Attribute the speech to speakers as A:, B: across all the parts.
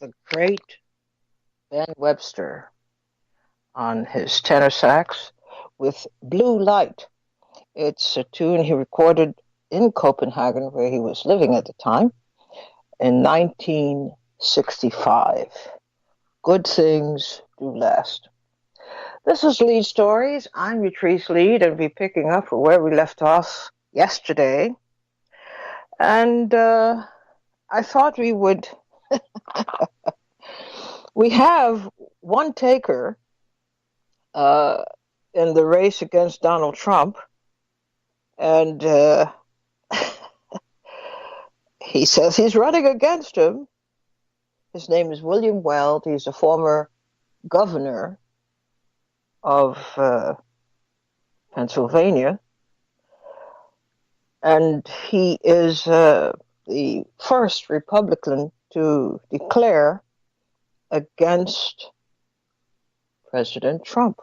A: the great Ben Webster on his tenor sax with Blue Light. It's a tune he recorded in Copenhagen, where he was living at the time, in 1965. Good things do last. This is Leid Stories. I'm Yatrice Leid, and we're picking up where we left off yesterday. And I thought we would. We have one taker uh, in the race against Donald Trump, and he says he's running against him. His name is William Weld. He's a former governor of Pennsylvania, and he is the first Republican to declare against President Trump.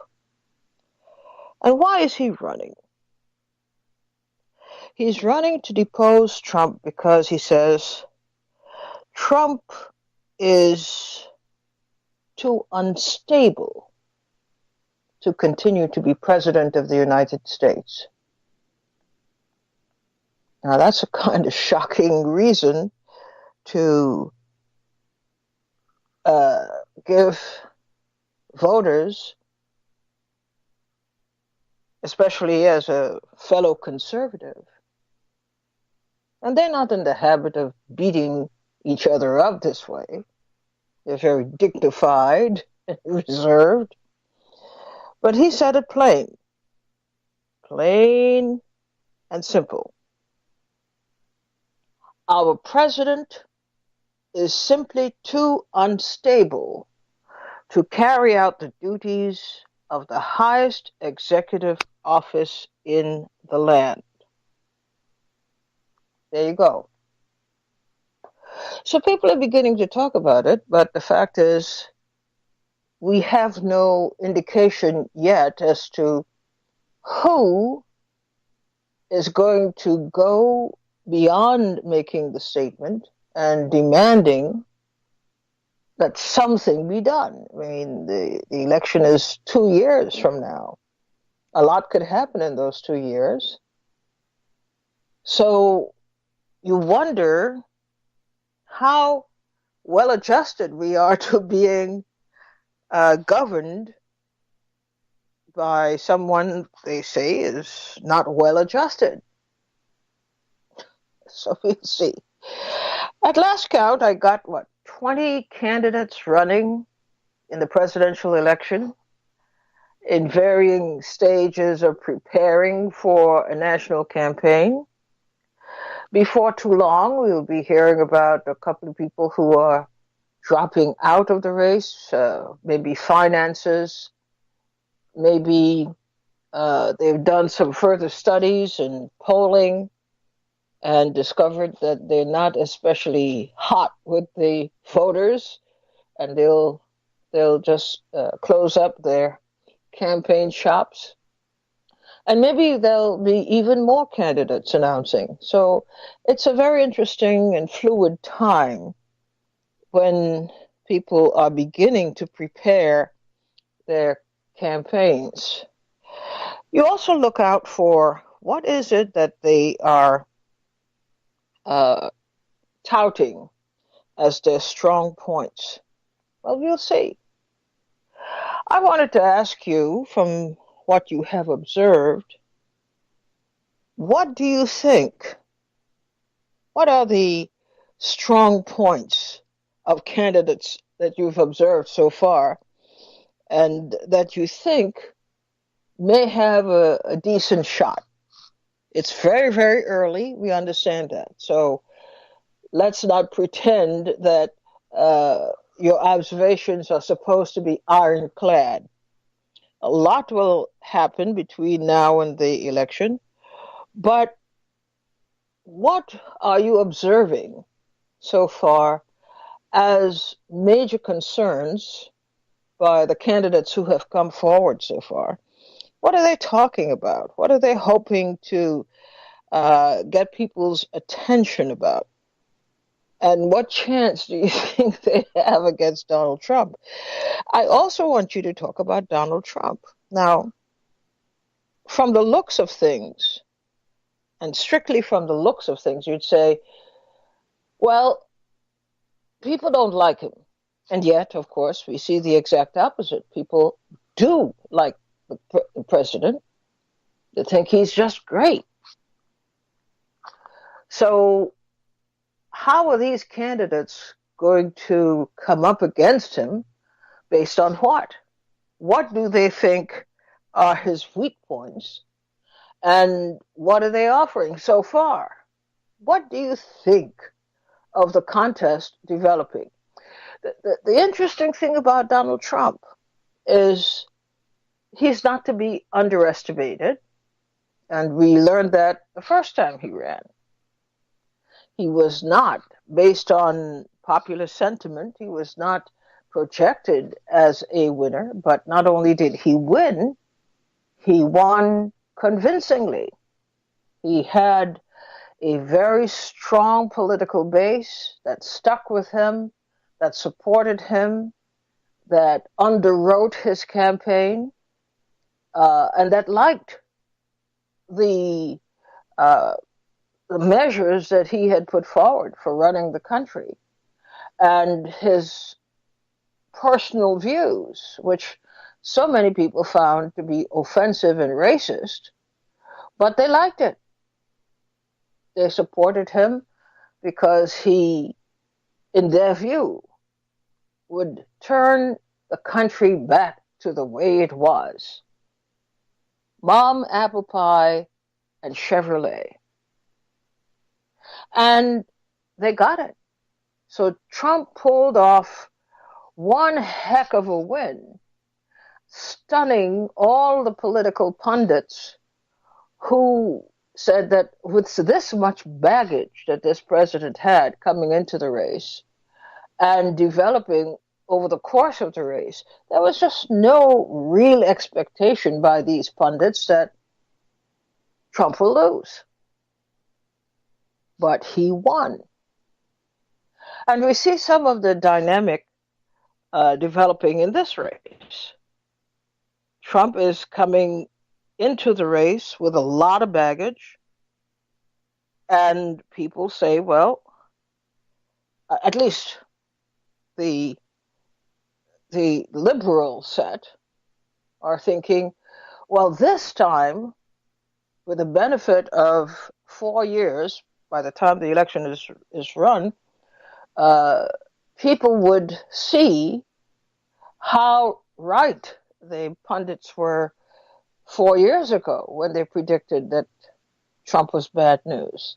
A: And why is he running? He's running to depose Trump because he says Trump is too unstable to continue to be president of the United States. Now, that's a kind of shocking reason to give voters, especially as a fellow conservative, and they're not in the habit of beating each other up this way. They're very dignified and reserved. But he said it plain and simple. Our president is simply too unstable to carry out the duties of the highest executive office in the land. There you go. So people are beginning to talk about it, but the fact is we have no indication yet as to who is going to go beyond making the statement and demanding that something be done. I mean, the election is 2 years from now. A lot could happen in those 2 years. So you wonder how well adjusted we are to being governed by someone they say is not well adjusted. So we'll see. At last count, I got, 20 candidates running in the presidential election in varying stages of preparing for a national campaign. Before too long, we'll be hearing about a couple of people who are dropping out of the race, maybe finances, maybe they've done some further studies and polling and discovered that they're not especially hot with the voters, and they'll just close up their campaign shops. And maybe there'll be even more candidates announcing. So it's a very interesting and fluid time when people are beginning to prepare their campaigns. You also look out for what is it that they are touting as their strong points. Well, we'll see. I wanted to ask you, from what you have observed, what do you think? What are the strong points of candidates that you've observed so far and that you think may have a decent shot? It's very, very early. We understand that. So let's not pretend that your observations are supposed to be ironclad. A lot will happen between now and the election, but what are you observing so far as major concerns by the candidates who have come forward so far? What are they talking about? What are they hoping to get people's attention about? And what chance do you think they have against Donald Trump? I also want you to talk about Donald Trump. Now, from the looks of things, and strictly from the looks of things, you'd say, well, people don't like him. And yet, of course, we see the exact opposite. People do like the president. They think he's just great. So, how are these candidates going to come up against him based on what? What do they think are his weak points? And what are they offering so far? What do you think of the contest developing? The interesting thing about Donald Trump is he's not to be underestimated. And we learned that the first time he ran. He was not, based on popular sentiment, he was not projected as a winner, but not only did he win, he won convincingly. He had a very strong political base that stuck with him, that supported him, that underwrote his campaign, and that liked the uh, the measures that he had put forward for running the country and his personal views, which so many people found to be offensive and racist, but they liked it. They supported him because he, in their view, would turn the country back to the way it was. Mom, apple pie, and Chevrolet. And they got it. So Trump pulled off one heck of a win, stunning all the political pundits who said that with this much baggage that this president had coming into the race and developing over the course of the race, there was just no real expectation by these pundits that Trump will lose. But he won. And we see some of the dynamic developing in this race. Trump is coming into the race with a lot of baggage, and people say, well, at least the liberal set are thinking, well, this time, with the benefit of 4 years, by the time the election is run, people would see how right the pundits were 4 years ago when they predicted that Trump was bad news.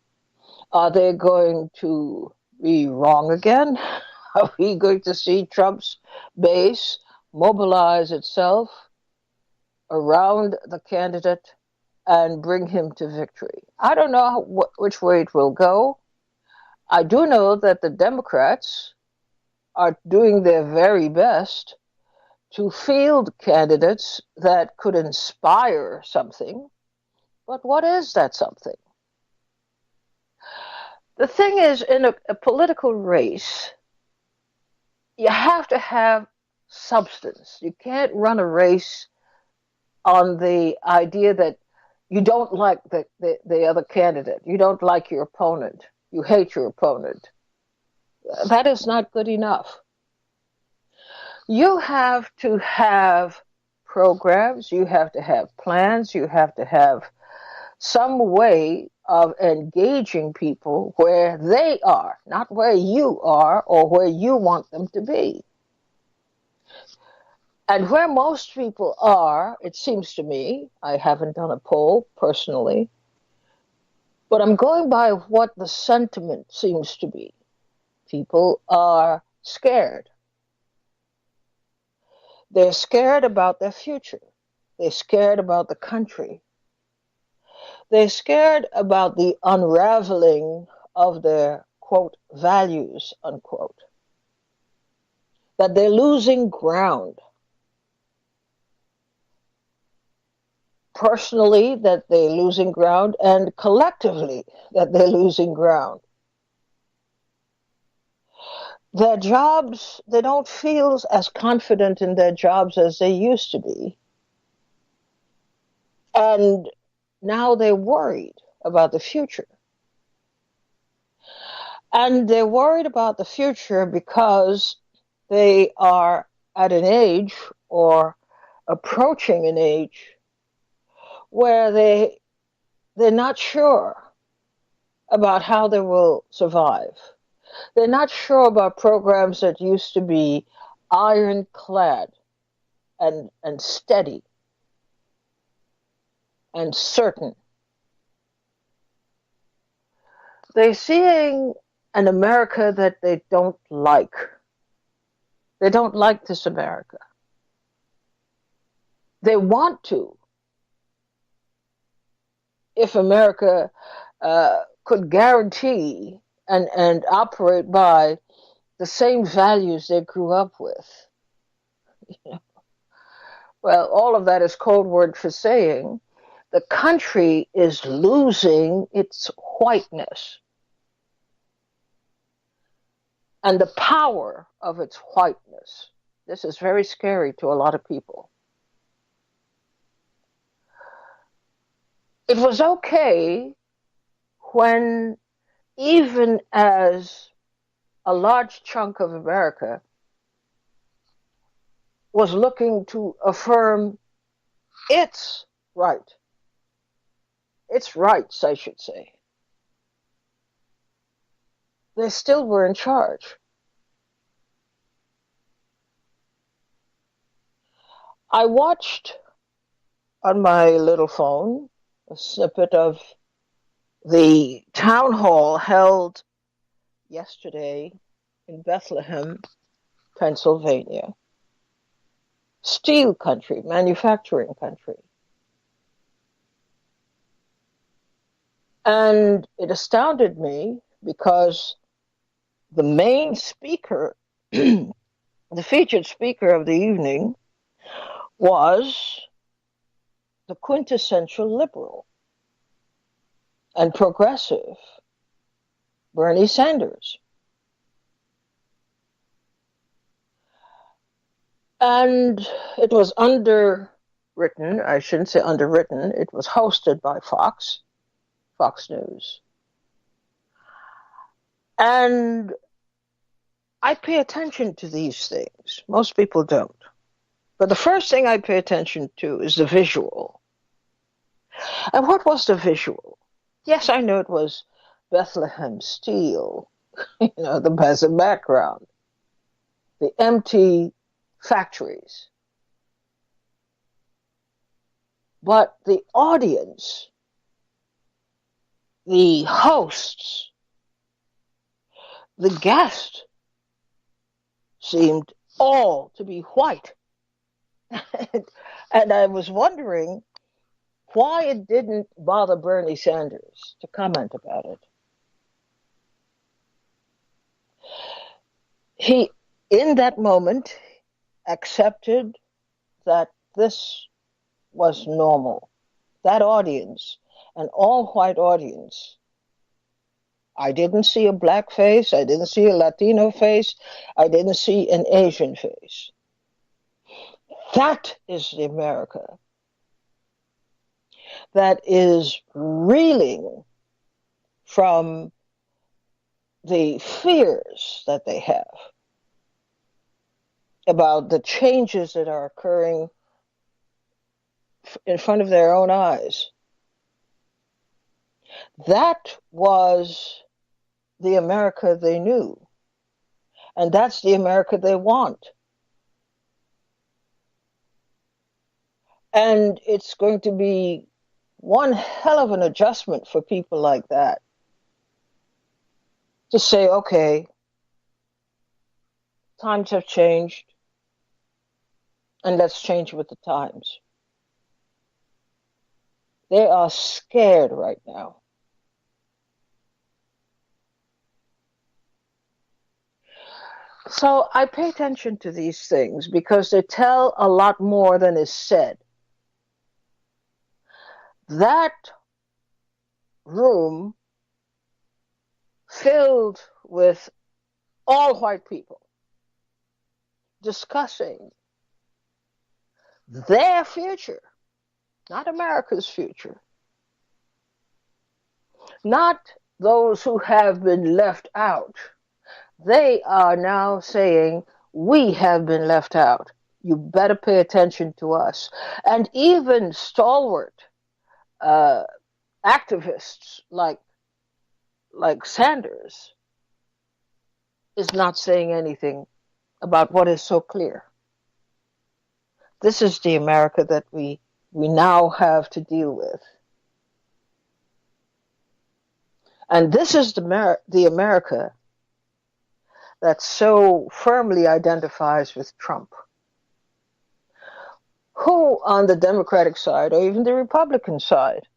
A: Are they going to be wrong again? Are we going to see Trump's base mobilize itself around the candidate and bring him to victory? I don't know which way it will go. I do know that the Democrats are doing their very best to field candidates that could inspire something. But what is that something? The thing is, in a political race, you have to have substance. You can't run a race on the idea that you don't like the other candidate. You don't like your opponent. You hate your opponent. That is not good enough. You have to have programs, you have to have plans, you have to have some way of engaging people where they are, not where you are or where you want them to be. And where most people are, it seems to me, I haven't done a poll personally, but I'm going by what the sentiment seems to be. People are scared. They're scared about their future. They're scared about the country. They're scared about the unraveling of their, quote, values, unquote. That they're losing ground. Personally, that they're losing ground, and collectively, that they're losing ground. Their jobs, they don't feel as confident in their jobs as they used to be. And now they're worried about the future. And they're worried about the future because they are at an age or approaching an age where they're not sure about how they will survive. They're not sure about programs that used to be ironclad and steady and certain. They're seeing an America that they don't like. They don't like this America. They want to, if America could guarantee and operate by the same values they grew up with. Well, all of that is code word for saying the country is losing its whiteness and the power of its whiteness. This is very scary to a lot of people. It was okay when, even as a large chunk of America was looking to affirm its right, its rights, I should say, they still were in charge. I watched on my little phone a snippet of the town hall held yesterday in Bethlehem, Pennsylvania. Steel country, manufacturing country. And it astounded me because the main speaker, the featured speaker of the evening, was the quintessential liberal and progressive, Bernie Sanders. And it was underwritten, I shouldn't say underwritten, it was hosted by Fox News. And I pay attention to these things. Most people don't. But the first thing I pay attention to is the visual. And what was the visual? Yes, I know it was Bethlehem Steel, as a background, the empty factories. But the audience, the hosts, the guests seemed all to be white. And I was wondering why it didn't bother Bernie Sanders to comment about it. He, in that moment, accepted that this was normal. That audience, an all-white audience. I didn't see a black face. I didn't see a Latino face. I didn't see an Asian face. That is the America that is reeling from the fears that they have about the changes that are occurring in front of their own eyes. That was the America they knew. And that's the America they want. And it's going to be one hell of an adjustment for people like that to say, okay, times have changed, and let's change with the times. They are scared right now. So I pay attention to these things because they tell a lot more than is said. That room filled with all white people, discussing their future, not America's future, not those who have been left out. They are now saying, we have been left out. You better pay attention to us. And even stalwart uh, activists like Sanders is not saying anything about what is so clear. This is the America that we now have to deal with. And this is the America that so firmly identifies with Trump. Who on the Democratic side or even the Republican side,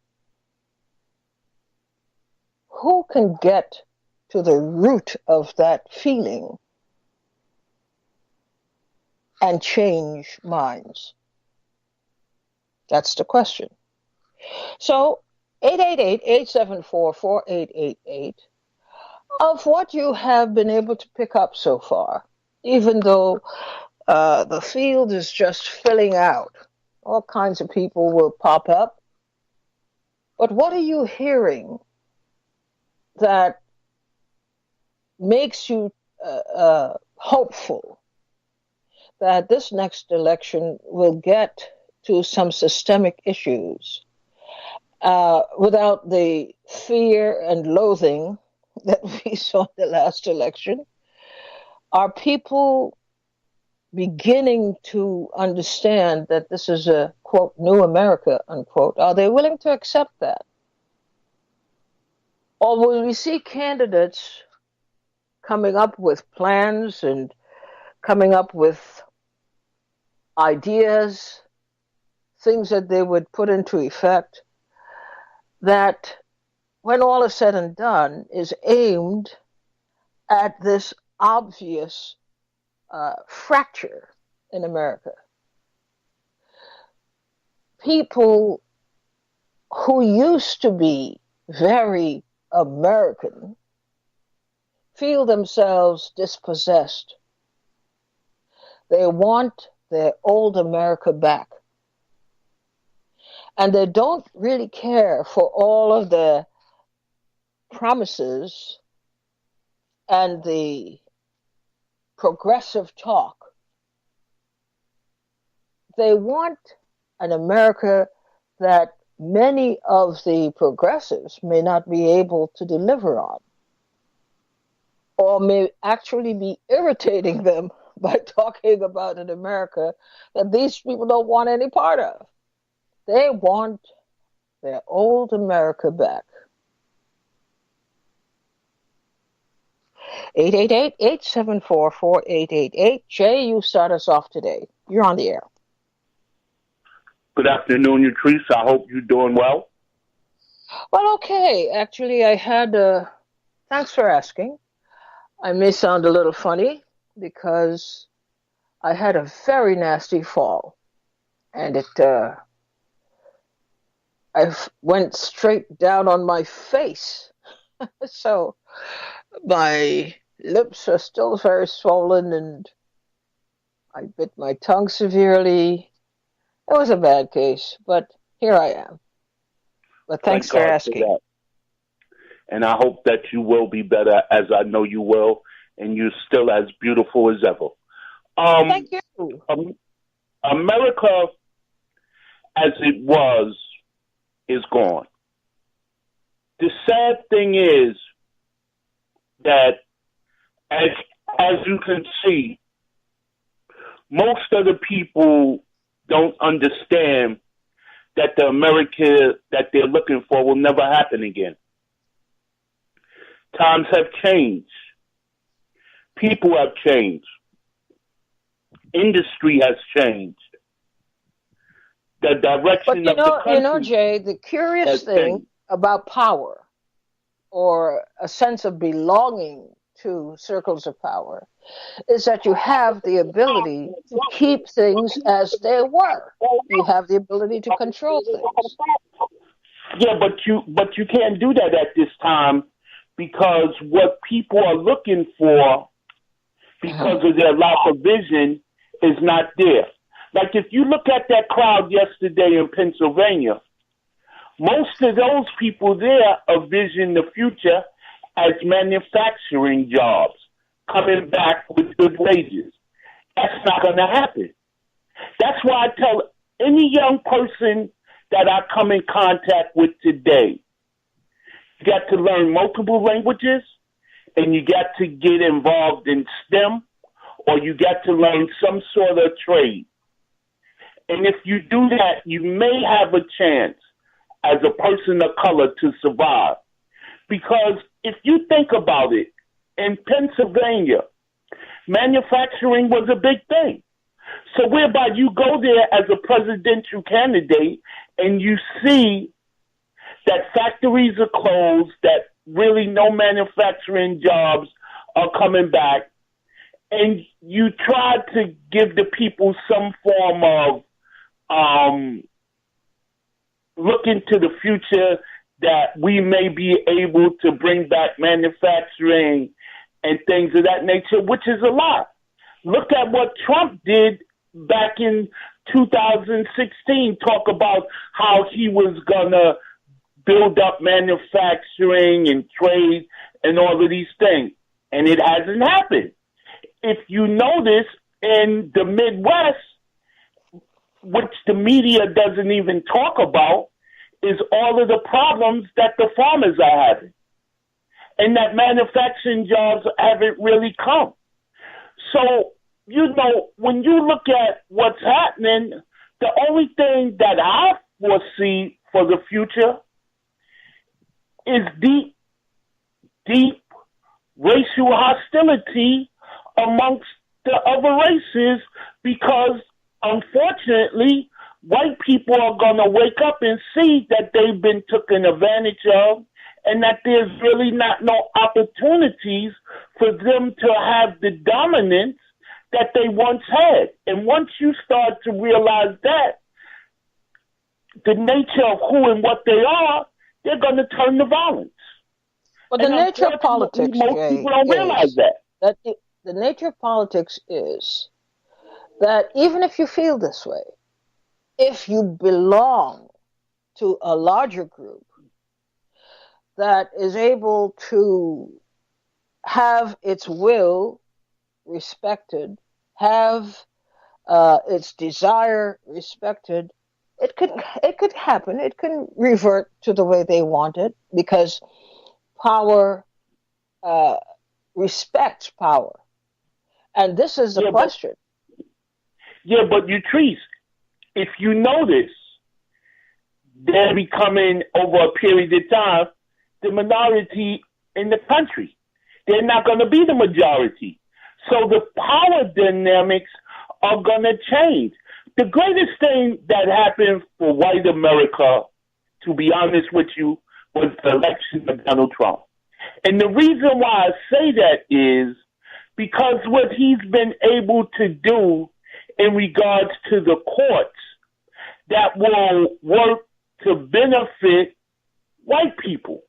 A: who can get to the root of that feeling and change minds? That's the question. So 888-874-4888, of what you have been able to pick up so far, even though the field is just filling out. All kinds of people will pop up. But what are you hearing that makes you hopeful that this next election will get to some systemic issues without the fear and loathing that we saw in the last election? Are people beginning to understand that this is a, quote, new America, unquote? Are they willing to accept that? Or will we see candidates coming up with plans and coming up with ideas, things that they would put into effect, that when all is said and done is aimed at this obvious fracture in America? People who used to be very American feel themselves dispossessed. They want their old America back. And they don't really care for all of the promises and the progressive talk. They want an America that many of the progressives may not be able to deliver on, or may actually be irritating them by talking about an America that these people don't want any part of. They want their old America back. 888-874-4888. Jay, you start us off today. You're on the air.
B: Good afternoon, Utrice. I hope you're doing well.
A: Well, okay. Actually, I had, thanks for asking. I may sound a little funny because I had a very nasty fall. And I went straight down on my face. So my lips are still very swollen and I bit my tongue severely. It was a bad case, but here I am. But thanks for asking.
B: For and I hope that you will be better, as I know you will, and you're still as beautiful as ever.
A: Thank you.
B: America, as it was, is gone. The sad thing is that, as you can see, most of the people don't understand that the America that they're looking for will never happen again. Times have changed. People have changed. Industry has changed. The direction of the country.
A: You know, Jay, the curious thing about power, or a sense of belonging to circles of power, is that you have the ability to keep things as they were. You have the ability to control things.
B: Yeah, but you can't do that at this time, because what people are looking for because of their lack of vision is not there. Like if you look at that crowd yesterday in Pennsylvania, most of those people there envision the future as manufacturing jobs coming back with good wages. That's not going to happen. That's why I tell any young person that I come in contact with today, you got to learn multiple languages and you got to get involved in STEM or you got to learn some sort of trade. And if you do that, you may have a chance as a person of color to survive. Because if you think about it, in Pennsylvania, manufacturing was a big thing. So whereby you go there as a presidential candidate and you see that factories are closed, that really no manufacturing jobs are coming back, and you try to give the people some form of look into the future that we may be able to bring back manufacturing and things of that nature, which is a lot. Look at what Trump did back in 2016, talk about how he was going to build up manufacturing and trade and all of these things. And it hasn't happened. If you notice in the Midwest, which the media doesn't even talk about, is all of the problems that the farmers are having. And that manufacturing jobs haven't really come. So, when you look at what's happening, the only thing that I foresee for the future is deep racial hostility amongst the other races because, unfortunately, white people are going to wake up and see that they've been taken advantage of and that there's really no opportunities for them to have the dominance that they once had. And once you start to realize that, the nature of who and what they are, they're going to turn to violence.
A: Well, the nature of politics,
B: most people don't realize that.
A: The nature of politics is that even if you feel this way, if you belong to a larger group that is able to have its will respected, have its desire respected, it could happen. It can revert to the way they want it because power respects power. And this is the question.
B: But Utrice, if you notice, they're becoming, over a period of time, the minority in the country. They're not going to be the majority. So the power dynamics are going to change. The greatest thing that happened for white America, to be honest with you, was the election of Donald Trump. And the reason why I say that is because what he's been able to do in regards to the courts that will work to benefit white people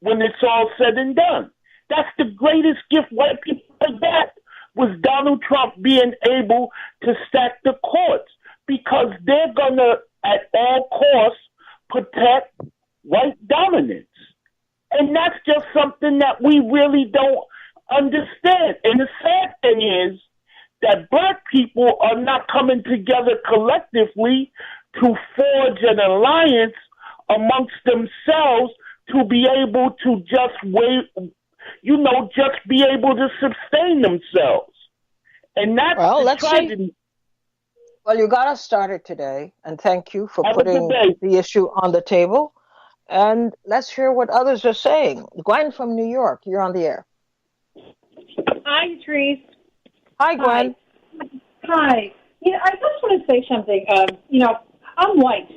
B: when it's all said and done. That's the greatest gift white people got, was Donald Trump being able to stack the courts because they're going to, at all costs, protect white dominance. And that's just something that we really don't understand. And the sad thing is that black people are not coming together collectively to forge an alliance amongst themselves to be able to just be able to sustain themselves. And that's the tragedy.
A: Well, you got us started today, and thank you for putting the issue on the table. And let's hear what others are saying. Gwen from New York, you're on the air.
C: Hi, Therese.
A: Hi, Gwen.
C: Hi. I just want to say something. I'm white,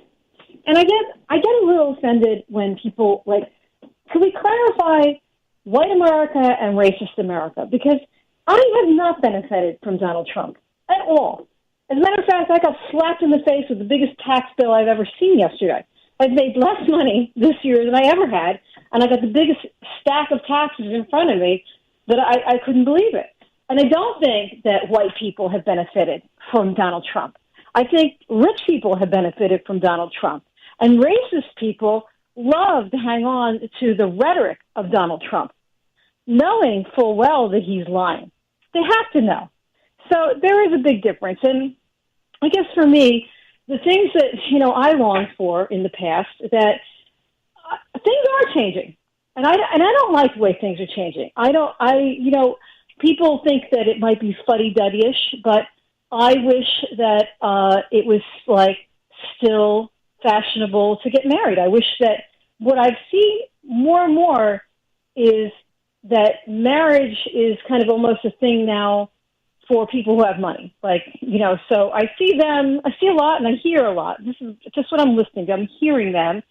C: and I get a little offended when people can we clarify white America and racist America? Because I have not benefited from Donald Trump at all. As a matter of fact, I got slapped in the face with the biggest tax bill I've ever seen yesterday. I've made less money this year than I ever had, and I got the biggest stack of taxes in front of me that I couldn't believe it. And I don't think that white people have benefited from Donald Trump. I think rich people have benefited from Donald Trump. And racist people love to hang on to the rhetoric of Donald Trump, knowing full well that he's lying. They have to know. So there is a big difference. And I guess for me, the things that, I longed for in the past, that things are changing. And I don't like the way things are changing. People think that it might be fuddy-duddy-ish, but I wish that it was like still fashionable to get married. I wish that what I've seen more and more is that marriage is kind of almost a thing now for people who have money. So I see a lot and I hear a lot. This is just what I'm listening to. I'm hearing them,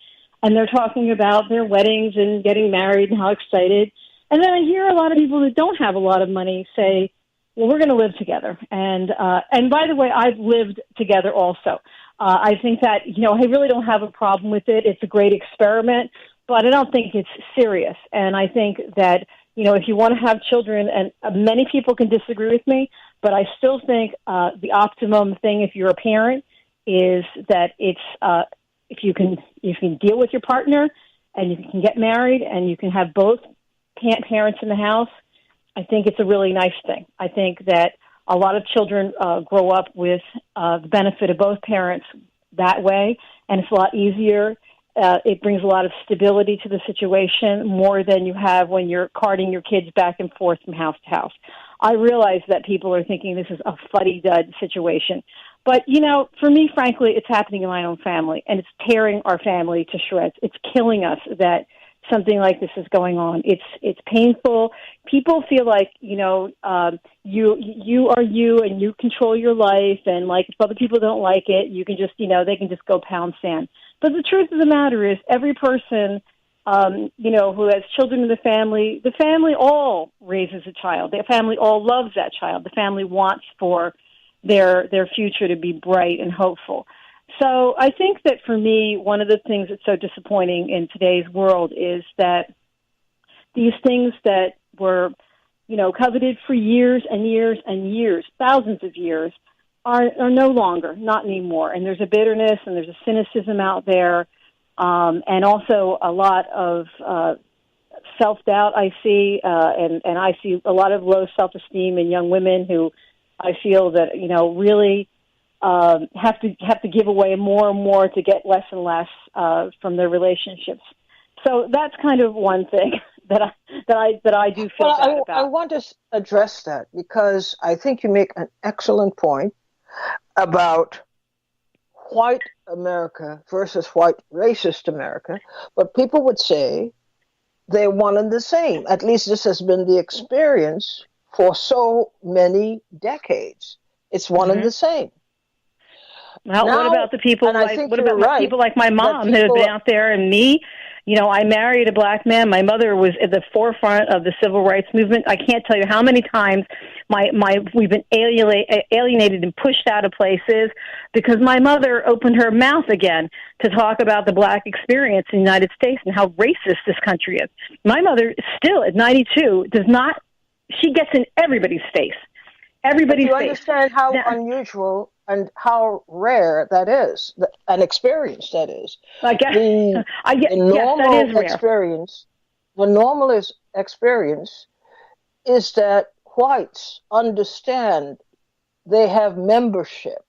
C: and they're talking about their weddings and getting married and how excited. And then I hear a lot of people that don't have a lot of money say, well, we're going to live together. And by the way, I've lived together also. I think that, I really don't have a problem with it. It's a great experiment, but I don't think it's serious. And I think that, if you want to have children, and many people can disagree with me, but I still think the optimum thing if you're a parent is that it's if you can deal with your partner and you can get married and you can have both parents in the house, I think it's a really nice thing. I think that a lot of children grow up with the benefit of both parents that way, and it's a lot easier. It brings a lot of stability to the situation, more than you have when you're carting your kids back and forth from house to house. I realize that people are thinking this is a fuddy-dud situation. But, for me, frankly, it's happening in my own family, and it's tearing our family to shreds. It's killing us that something like this is going on. It's painful. People feel like, you are you and you control your life, and like if other people don't like it, you can just, they can just go pound sand. But the truth of the matter is every person, who has children in the family all raises a child. The family all loves that child. The family wants for their future to be bright and hopeful. So I think that for me, one of the things that's so disappointing in today's world is that these things that were, coveted for years and years and years, thousands of years, are no longer, not anymore. And there's a bitterness and there's a cynicism out there, and also a lot of self-doubt I see, and I see a lot of low self-esteem in young women who I feel that, really have to give away more and more to get less and less from their relationships. So that's kind of one thing that I do feel bad about.
A: I want to address that because I think you make an excellent point about white America versus white racist America, but people would say they're one and the same. At least this has been the experience for so many decades. It's one and the same.
C: Well, what about the people people like my mom who have been out there, and me? I married a black man. My mother was at the forefront of the civil rights movement. I can't tell you how many times we've been alienated and pushed out of places because my mother opened her mouth again to talk about the black experience in the United States and how racist this country is. My mother, still at 92, she gets in everybody's face. Everybody's face.
A: Do you understand how unusual and how rare that is, an experience that is?
C: I guess.
A: The normal experience, the normal experience is that whites understand they have membership.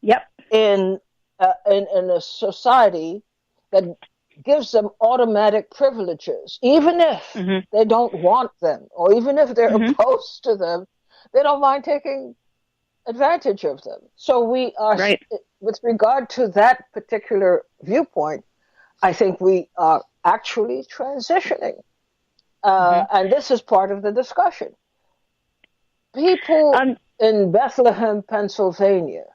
C: Yep.
A: In a society that gives them automatic privileges, even if they don't want them, or even if they're opposed to them. They don't mind taking advantage of them. So we are, with regard to that particular viewpoint, I think we are actually transitioning. And this is part of the discussion. People in Bethlehem, Pennsylvania,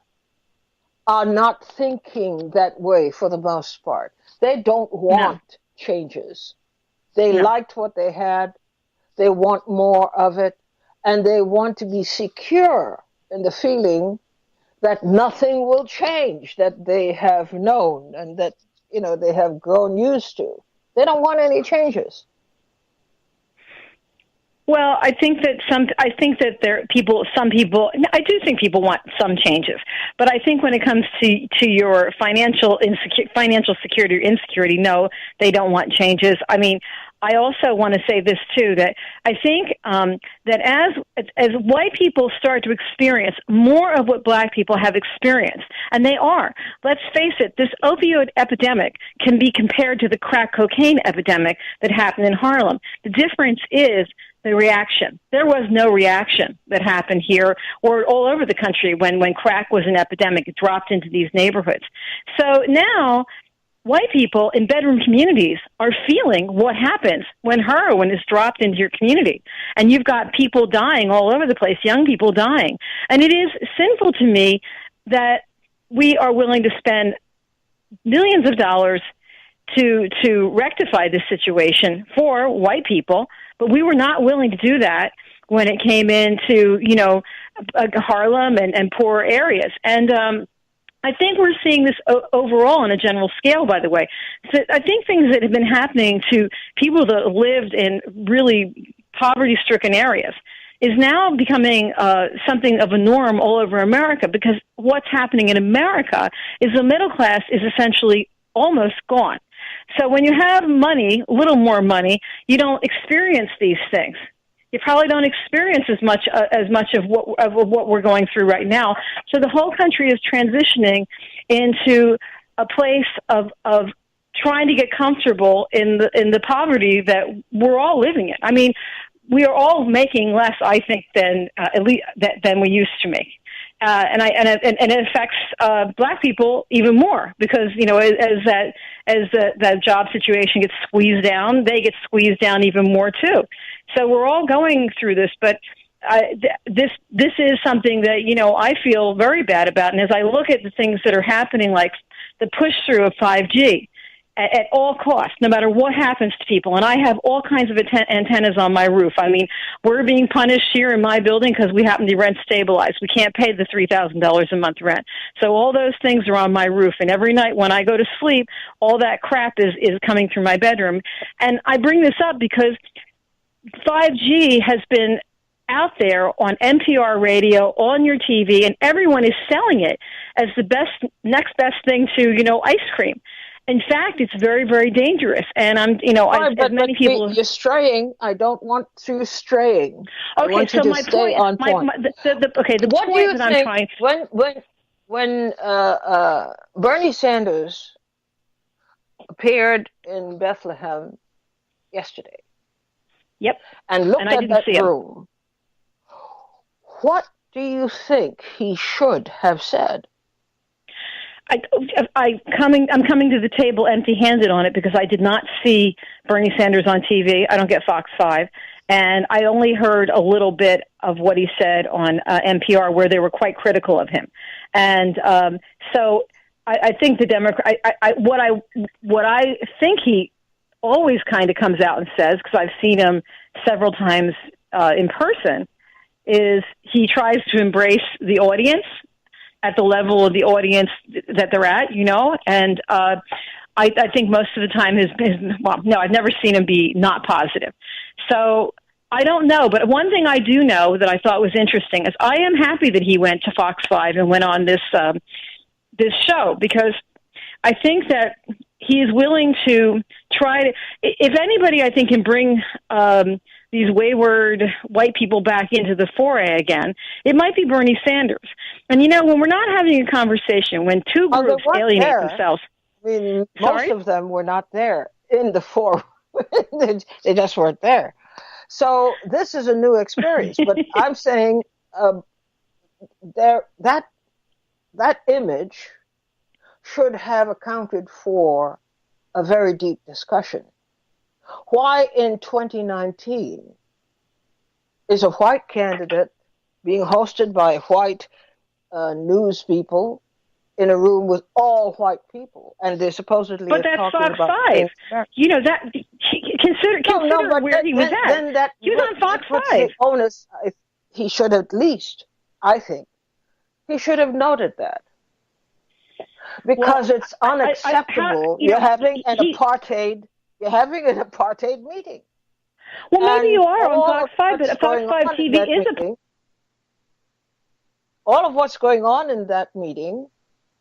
A: are not thinking that way for the most part. They don't want changes. They liked what they had. They want more of it. And they want to be secure in the feeling that nothing will change, that they have known and that, they have grown used to. They don't want any changes.
C: Well, some people, I do think people want some changes, but I think when it comes to your financial security or insecurity, no, they don't want changes. I mean, I also want to say this too, that I think that as white people start to experience more of what black people have experienced, and they are, let's face it, this opioid epidemic can be compared to the crack cocaine epidemic that happened in Harlem. The difference is the reaction. There was no reaction that happened here or all over the country when crack was an epidemic. It dropped into these neighborhoods. So now white people in bedroom communities are feeling what happens when heroin is dropped into your community. And you've got people dying all over the place, young people dying. And it is sinful to me that we are willing to spend millions of dollars to rectify this situation for white people, but we were not willing to do that when it came into, Harlem and poor areas. And I think we're seeing this overall on a general scale, by the way. So I think things that have been happening to people that lived in really poverty-stricken areas is now becoming something of a norm all over America, because what's happening in America is the middle class is essentially almost gone. So when you have money, a little more money, you don't experience these things. You probably don't experience as much of what we're going through right now. So the whole country is transitioning into a place of trying to get comfortable in the poverty that we're all living in. I mean, we are all making less, I think, than at least than we used to make. And it affects black people even more, because as that job situation gets squeezed down, they get squeezed down even more too. So we're all going through this, but this is something that I feel very bad about. And as I look at the things that are happening, like the push through of 5G, at all costs, no matter what happens to people. And I have all kinds of antennas on my roof. I mean, we're being punished here in my building because we happen to be rent stabilized. We can't pay the $3,000 a month rent. So all those things are on my roof. And every night when I go to sleep, all that crap is coming through my bedroom. And I bring this up because 5G has been out there on NPR radio, on your TV, and everyone is selling it as the next best thing to, ice cream. In fact, it's very, very dangerous. And as many people...
A: You're straying. I don't want you straying.
C: Okay,
A: I want
C: so
A: you to
C: my
A: stay
C: point...
A: on point.
C: The
A: what
C: point
A: do you
C: that
A: think
C: I'm trying...
A: when Bernie Sanders appeared in Bethlehem yesterday?
C: Yep.
A: And looked at that room, what do you think he should have said?
C: I'm coming to the table empty-handed on it, because I did not see Bernie Sanders on TV. I don't get Fox 5. And I only heard a little bit of what he said on NPR, where they were quite critical of him. And so I think the Democrat, what I think he always kind of comes out and says, because I've seen him several times in person, is he tries to embrace the audience at the level of the audience that they're at, and I think most of the time I've never seen him be not positive. So I don't know, but one thing I do know that I thought was interesting is I am happy that he went to Fox 5 and went on this show, because I think that he is willing to try to, if anybody I think can bring these wayward white people back into the foray again, it might be Bernie Sanders. And when we're not having a conversation, when two groups alienate themselves.
A: I mean, most of them were not there in the foray. They just weren't there. So this is a new experience. But I'm saying that image should have accounted for a very deep discussion. Why in 2019 is a white candidate being hosted by white news people in a room with all white people, and they're supposedly
C: talking about... But that's Fox 5. Consider where he was at. He was on Fox 5.
A: Onus, he should at least, I think, he should have noted that. Because it's unacceptable. You're having an apartheid meeting.
C: Well, maybe you
A: And
C: are on
A: all
C: Fox
A: of
C: 5,
A: what's
C: but Fox
A: going
C: 5
A: on in
C: TV
A: that
C: is a.
A: meeting, all of what's going on in that meeting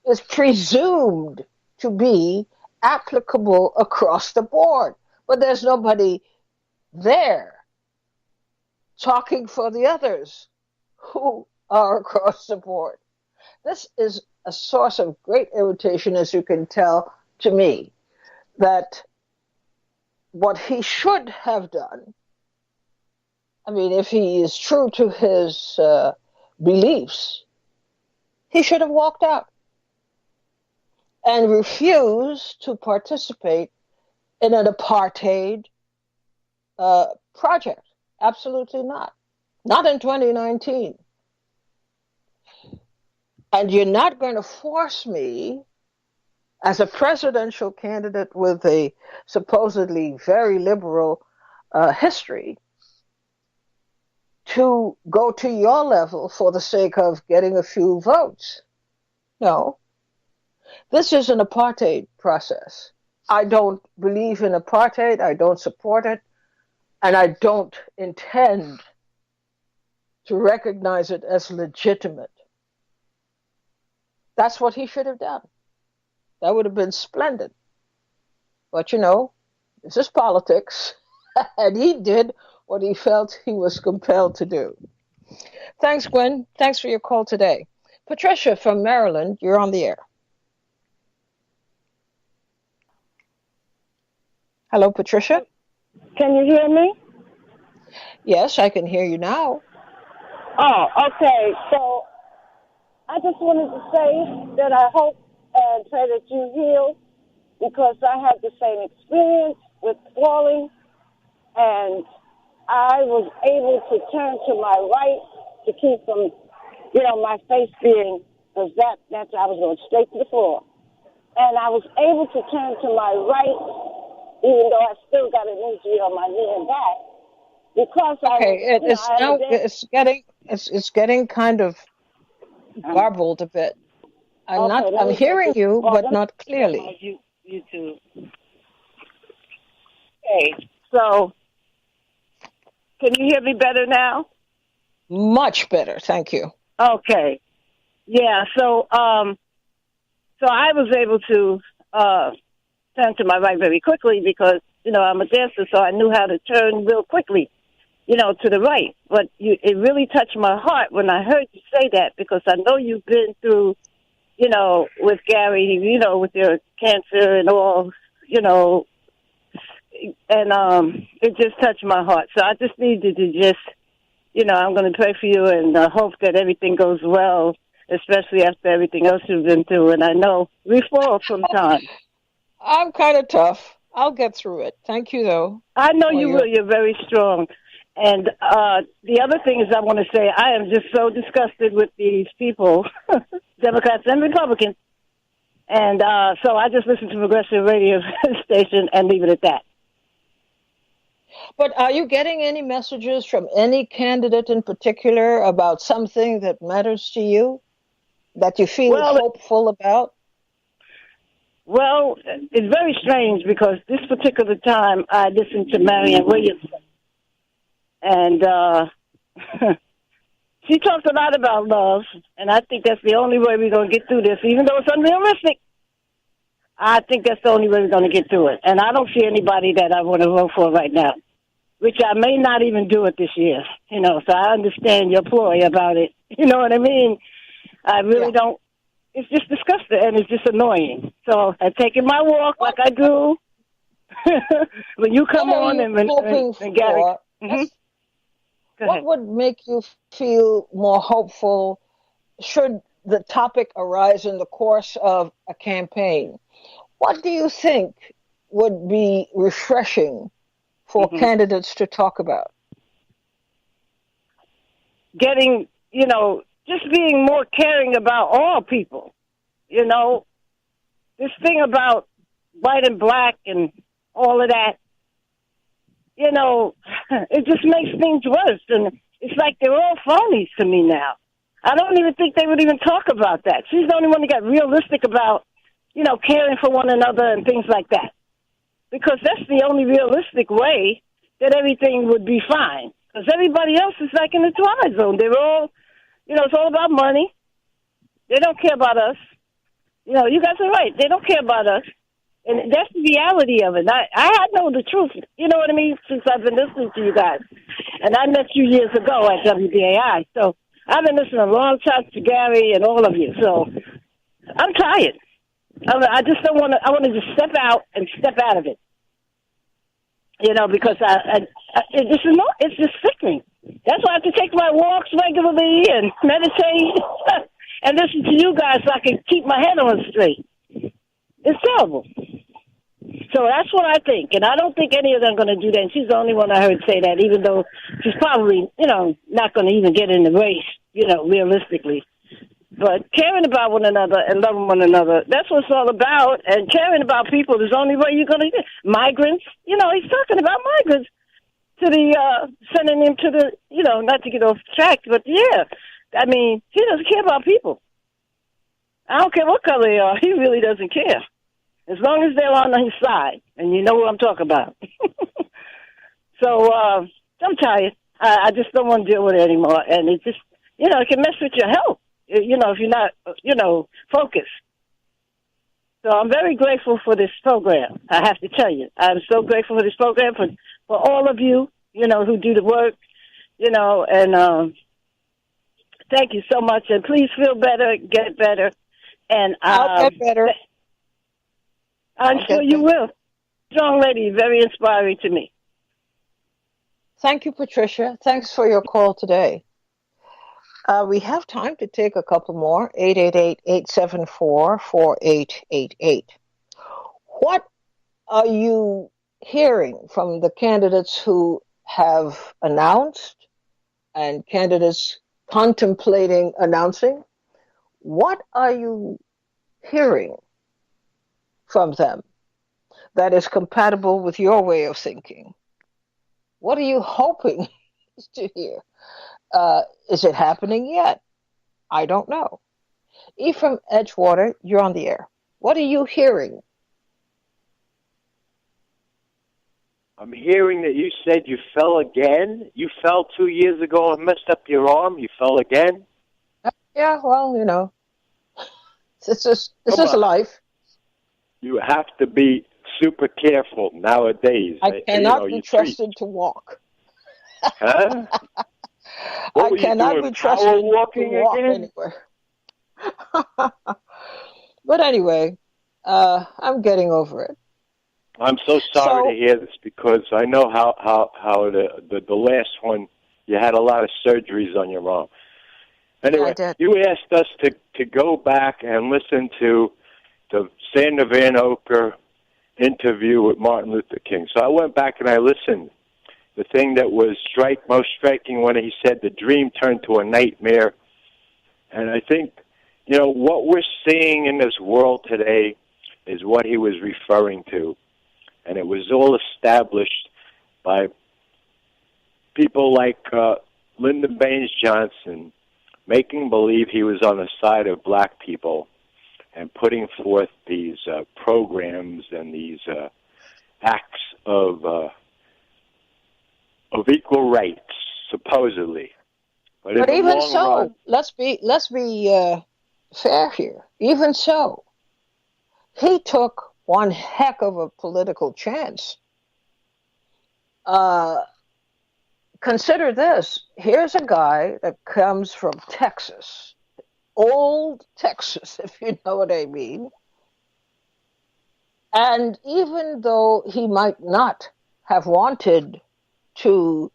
A: is presumed to be applicable across the board. But there's nobody there talking for the others who are across the board. This is a source of great irritation, as you can tell, to me, that what he should have done, I mean, if he is true to his beliefs, he should have walked out and refused to participate in an apartheid project. Absolutely not. Not in 2019. And you're not going to force me, as a presidential candidate with a supposedly very liberal history, to go to your level for the sake of getting a few votes. No, this is an apartheid process. I don't believe in apartheid. I don't support it. And I don't intend to recognize it as legitimate. That's what he should have done. That would have been splendid. But this is politics. And he did what he felt he was compelled to do. Thanks, Gwen. Thanks for your call today. Patricia from Maryland, you're on the air. Hello, Patricia.
D: Can you hear me?
A: Yes, I can hear you now.
D: Oh, okay. So I just wanted to say that I hope and pray that you heal, because I had the same experience with falling, and I was able to turn to my right to keep from, my face being, because that's I was going straight to the floor. And I was able to turn to my right, even though I still got an injury on my knee and back, because
A: okay, it's getting kind of garbled a bit. I'm hearing you, but not clearly.
D: You too. Okay, so can you hear me better now?
A: Much better, thank you.
D: Okay, yeah. So I was able to turn to my right very quickly because I'm a dancer, so I knew how to turn real quickly, to the right. But it really touched my heart when I heard you say that, because I know you've been through, with Gary, with your cancer and all, and it just touched my heart. So I just needed to just, I'm going to pray for you and hope that everything goes well, especially after everything else you've been through. And I know we fall sometimes.
A: I'm kind of tough. I'll get through it. Thank you, though.
D: I know you will. You're very strong. And the other thing is I want to say I am just so disgusted with these people, Democrats and Republicans. And so I just listen to progressive radio station and leave it at that.
A: But are you getting any messages from any candidate in particular about something that matters to you, that you feel hopeful about?
D: Well, it's very strange because this particular time I listened to Marianne Williamson. And she talked a lot about love, and I think that's the only way we're going to get through this, even though it's unrealistic. I think that's the only way we're going to get through it. And I don't see anybody that I want to vote for right now, which I may not even do it this year, so I understand your ploy about it. You know what I mean? I really don't. It's just disgusting, and it's just annoying. So I'm taking my walk like I do. When you come on and Gary. Mm-hmm.
A: What would make you feel more hopeful should the topic arise in the course of a campaign? What do you think would be refreshing for candidates to talk about?
D: Getting, just being more caring about all people. This thing about white and black and all of that, it just makes things worse. And it's like they're all phonies to me now. I don't even think they would even talk about that. She's the only one that got realistic about, caring for one another and things like that. Because that's the only realistic way that everything would be fine. Because everybody else is like in the twilight zone. They're all, it's all about money. They don't care about us. You guys are right. They don't care about us. And that's the reality of it. I know the truth, you know what I mean, since I've been listening to you guys. And I met you years ago at WBAI. So I've been listening a long time to Gary and all of you. So I'm tired. I just don't want to, I want to just step out and step out of it. Because it's just sickening. That's why I have to take my walks regularly and meditate and listen to you guys so I can keep my head on straight. It's terrible. So that's what I think. And I don't think any of them are going to do that. And she's the only one I heard say that, even though she's probably, not going to even get in the race, realistically. But caring about one another and loving one another, that's what it's all about. And caring about people is the only way you're going to get. Migrants, he's talking about migrants to the, sending them to the, not to get off track, but yeah. I mean, he doesn't care about people. I don't care what color they are. He really doesn't care. As long as they're on his side. And you know what I'm talking about. So, I'm tired. I just don't want to deal with it anymore. And it just, it can mess with your health. If you're not, focused. So I'm very grateful for this program. I have to tell you, I'm so grateful for this program, for all of you, who do the work, and thank you so much. And please feel better, get better. And
A: I'll get better.
D: I'm sure you will. Strong lady, very inspiring to me.
A: Thank you, Patricia. Thanks for your call today. We have time to take a couple more, 888-874-4888. What are you hearing from the candidates who have announced and candidates contemplating announcing? What are you hearing from them that is compatible with your way of thinking? What are you hoping to hear? Is it happening yet? I don't know. E from Edgewater, you're on the air. What are you hearing?
E: I'm hearing that you said you fell again. You fell 2 years ago and messed up your arm. You fell again?
A: Yeah, well, this is life.
E: You have to be super careful nowadays.
A: I cannot be trusted to walk.
E: Huh?
A: I cannot be trusted to walk
E: again?
A: anywhere. But anyway, I'm getting over it.
E: I'm so sorry to hear this because I know how the last one, you had a lot of surgeries on your arm. Anyway, you asked us to go back and listen to the Sandra Van Oker interview with Martin Luther King. So I went back and I listened. The thing that was most striking when he said the dream turned to a nightmare. And I think, what we're seeing in this world today is what he was referring to. And it was all established by people like Lyndon Baines Johnson making believe he was on the side of black people and putting forth these programs and these acts of equal rights, supposedly. But
A: even so, let's be fair here. Even so, he took one heck of a political chance. Consider this. Here's a guy that comes from Texas, old Texas, if you know what I mean. And even though he might not have wanted to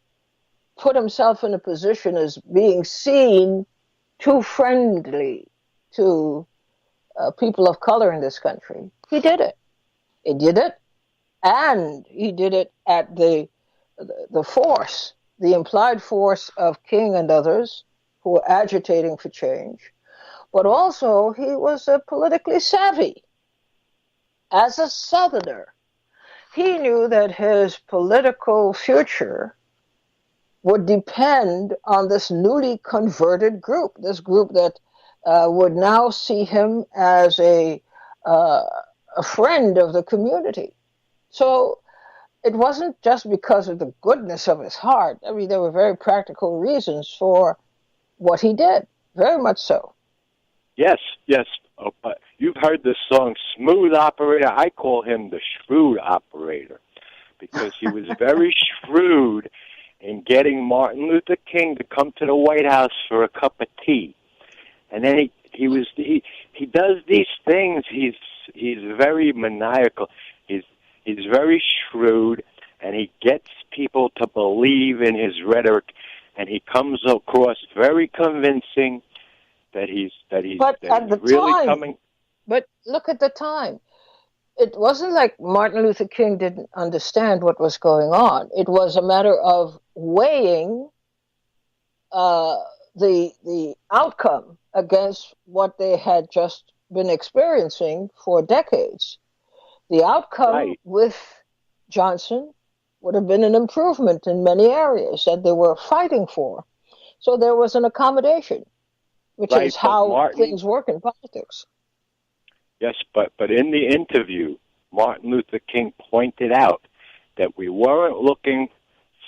A: put himself in a position as being seen too friendly to people of color in this country, he did it. He did it, and he did it at the force, the implied force of King and others who were agitating for change. But also, he was politically savvy. As a Southerner, he knew that his political future would depend on this newly converted group, this group that would now see him as a friend of the community. So it wasn't just because of the goodness of his heart. I mean, there were very practical reasons for what he did, very much so.
E: Yes, yes. Oh, you've heard the song Smooth Operator. I call him the Shrewd Operator because he was very shrewd in getting Martin Luther King to come to the White House for a cup of tea. And then he does these things. He's very maniacal. He's very shrewd, and he gets people to believe in his rhetoric, and he comes across very convincing that he's really coming.
A: But look at the time. It wasn't like Martin Luther King didn't understand what was going on. It was a matter of weighing the outcome against what they had just been experiencing for decades. The outcome with Johnson would have been an improvement in many areas that they were fighting for. So there was an accommodation, which is how things work in politics.
E: Yes, but in the interview, Martin Luther King pointed out that we weren't looking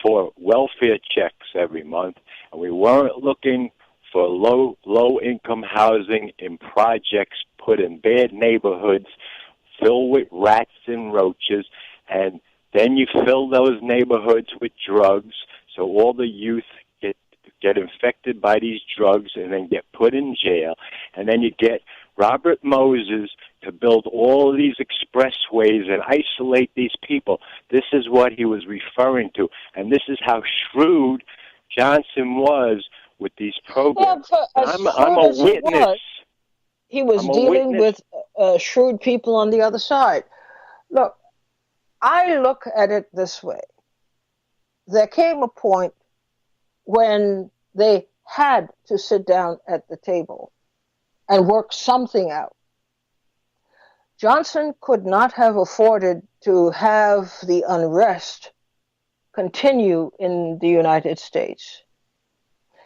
E: for welfare checks every month, and we weren't looking for low income housing in projects put in bad neighborhoods filled with rats and roaches, and then you fill those neighborhoods with drugs, so all the youth get infected by these drugs and then get put in jail, and then you get Robert Moses to build all of these expressways and isolate these people. This is what he was referring to, and this is how shrewd Johnson was with these programs.
A: Yeah, I'm a witness. He was dealing with shrewd people on the other side. Look, I look at it this way. There came a point when they had to sit down at the table and work something out. Johnson could not have afforded to have the unrest continue in the United States.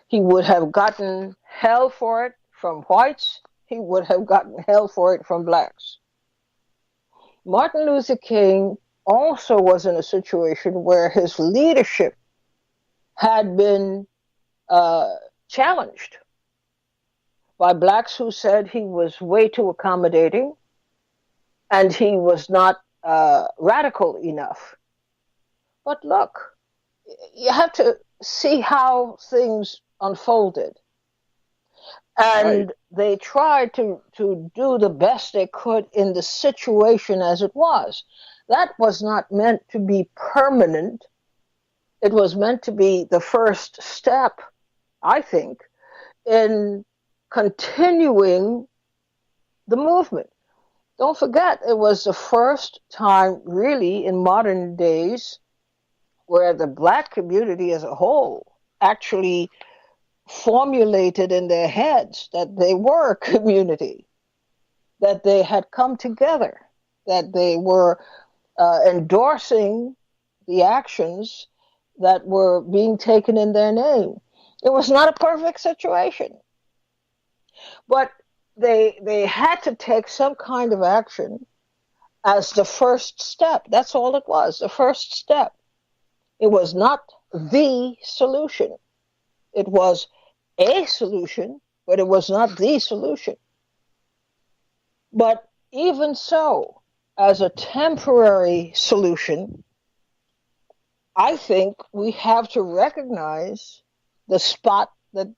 A: He would have gotten hell for it from whites. He would have gotten hell for it from blacks. Martin Luther King also was in a situation where his leadership had been challenged by blacks who said he was way too accommodating and he was not radical enough. But look, you have to see how things unfolded. And they tried to do the best they could in the situation as it was. That was not meant to be permanent. It was meant to be the first step, I think, in continuing the movement. Don't forget, it was the first time really in modern days where the black community as a whole actually formulated in their heads that they were a community, that they had come together, that they were endorsing the actions that were being taken in their name. It was not a perfect situation, but they had to take some kind of action as the first step. That's all it was, the first step. It was not the solution. It was a solution, but it was not the solution. But even so, as a temporary solution, I think we have to recognize the spot that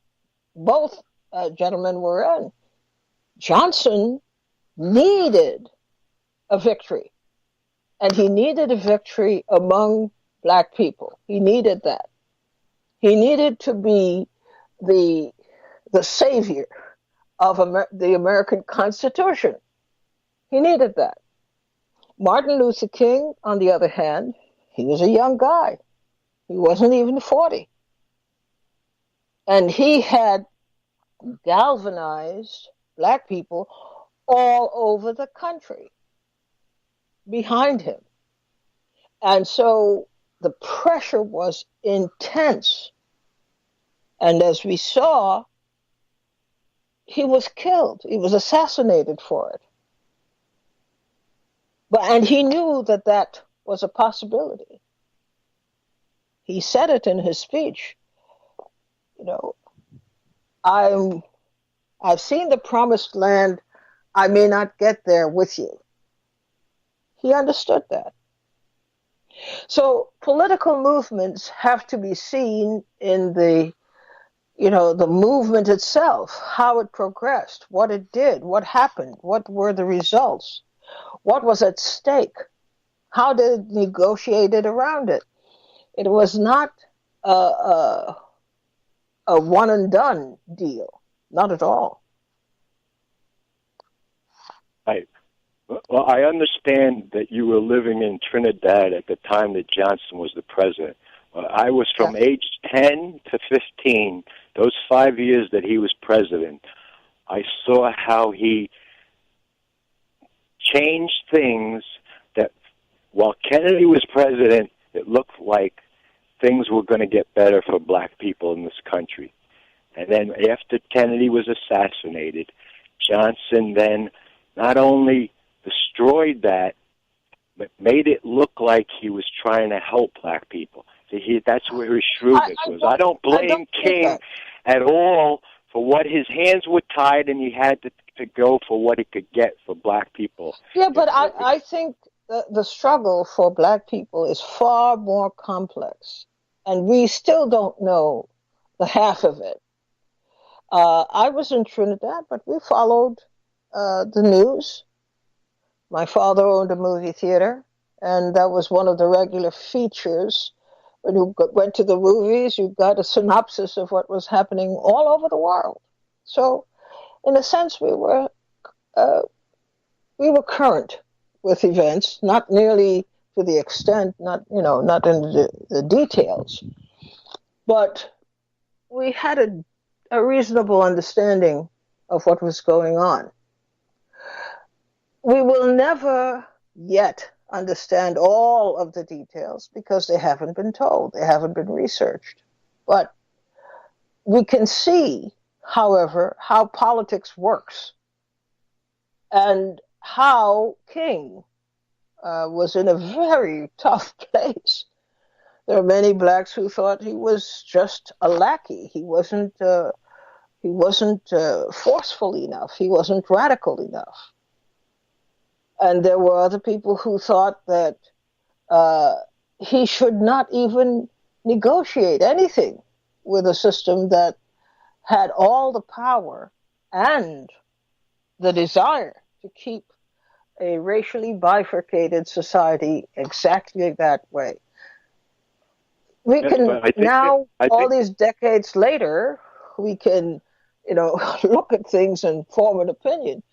A: both gentlemen were in. Johnson needed a victory, and he needed a victory among black people. He needed that. He needed to be the savior of the American Constitution. He needed that. Martin Luther King, on the other hand, he was a young guy. He wasn't even 40. And he had galvanized black people all over the country behind him. And so the pressure was intense. And as we saw, he was killed. He was assassinated for it. And he knew that was a possibility. He said it in his speech. You know, I've seen the promised land. I may not get there with you. He understood that. So political movements have to be seen in the movement itself, how it progressed, what it did, what happened, what were the results, what was at stake, how they negotiated around it. It was not a one and done deal, not at all.
E: Right. Well, I understand that you were living in Trinidad at the time that Johnson was the president. I was from age 10 to 15, those 5 years that he was president. I saw how he changed things that while Kennedy was president, it looked like things were going to get better for black people in this country. And then after Kennedy was assassinated, Johnson then not only destroyed that, but made it look like he was trying to help black people. That's where his shrewdness was. I don't blame King at all for what his hands were tied and he had to go for what he could get for black people.
A: Yeah, but I think the struggle for black people is far more complex, and we still don't know the half of it. I was in Trinidad, but we followed the news. My father owned a movie theater, and that was one of the regular features. When you went to the movies, you got a synopsis of what was happening all over the world. So, in a sense, we were current with events, not nearly to the extent, not in the details, but we had a reasonable understanding of what was going on. We will never yet understand all of the details because they haven't been told, they haven't been researched. But we can see, however, how politics works and how King was in a very tough place. There are many blacks who thought he was just a lackey. He wasn't forceful enough. He wasn't radical enough. And there were other people who thought that he should not even negotiate anything with a system that had all the power and the desire to keep a racially bifurcated society exactly that way. We can all these decades later, we can, look at things and form an opinion.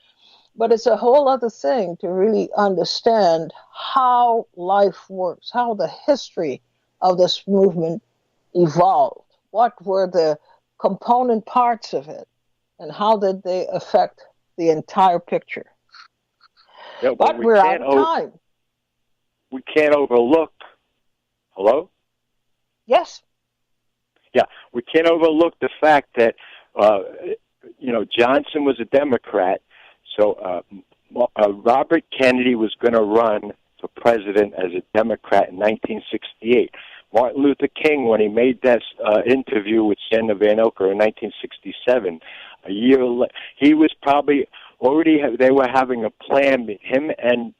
A: But it's a whole other thing to really understand how life works, how the history of this movement evolved. What were the component parts of it, and how did they affect the entire picture?
E: Yeah,
A: but we're out of time.
E: We can't overlook. Hello?
A: Yes.
E: Yeah, we can't overlook the fact that, Johnson was a Democrat. So Robert Kennedy was going to run for president as a Democrat in 1968. Martin Luther King, when he made that interview with Senator Van Oker in 1967, a year he was probably already. They were having a plan. Him and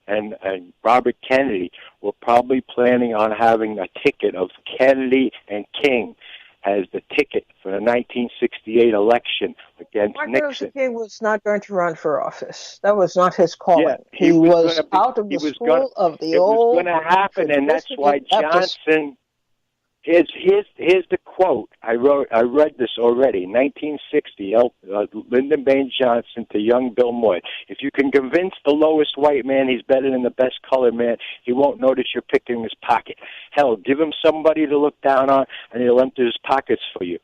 E: Robert Kennedy were probably planning on having a ticket of Kennedy and King as the ticket for the 1968 election against
A: Martin
E: Nixon.
A: Luther King was not going to run for office. That was not his calling.
E: Yeah,
A: he was out of the school of the old.
E: It was going to happen, and that's why Johnson. Here's the quote. I read this already. 1960. Lyndon Baines Johnson to young Bill Moy. If you can convince the lowest white man he's better than the best colored man, he won't notice you're picking his pocket. Hell, give him somebody to look down on, and he'll empty his pockets for you.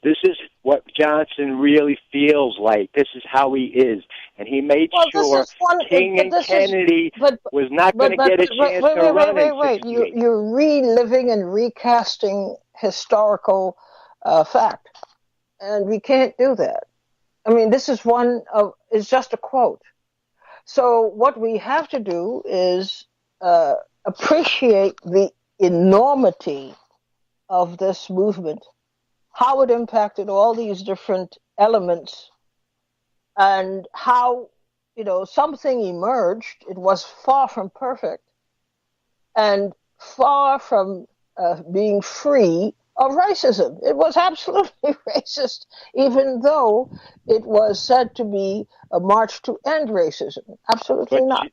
E: This is what Johnson really feels like. This is how he is. And he made sure King and Kennedy was not going to get a chance to run in 68.
A: You're reliving and recasting historical fact. And we can't do that. I mean, this is it's just a quote. So what we have to do is appreciate the enormity of this movement, how it impacted all these different elements, and how, something emerged. It was far from perfect and far from being free of racism. It was absolutely racist, even though it was said to be a march to end racism. Absolutely not.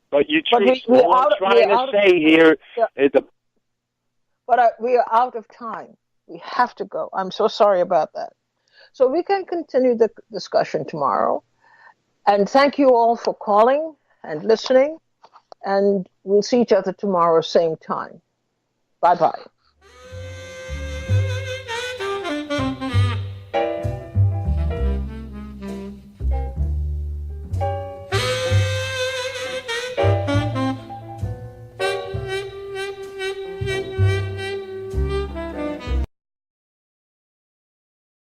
E: But you treat all I'm trying to say here is the.
A: But we are out of time. We have to go. I'm so sorry about that. So we can continue the discussion tomorrow. And thank you all for calling and listening. And we'll see each other tomorrow, same time. Bye-bye.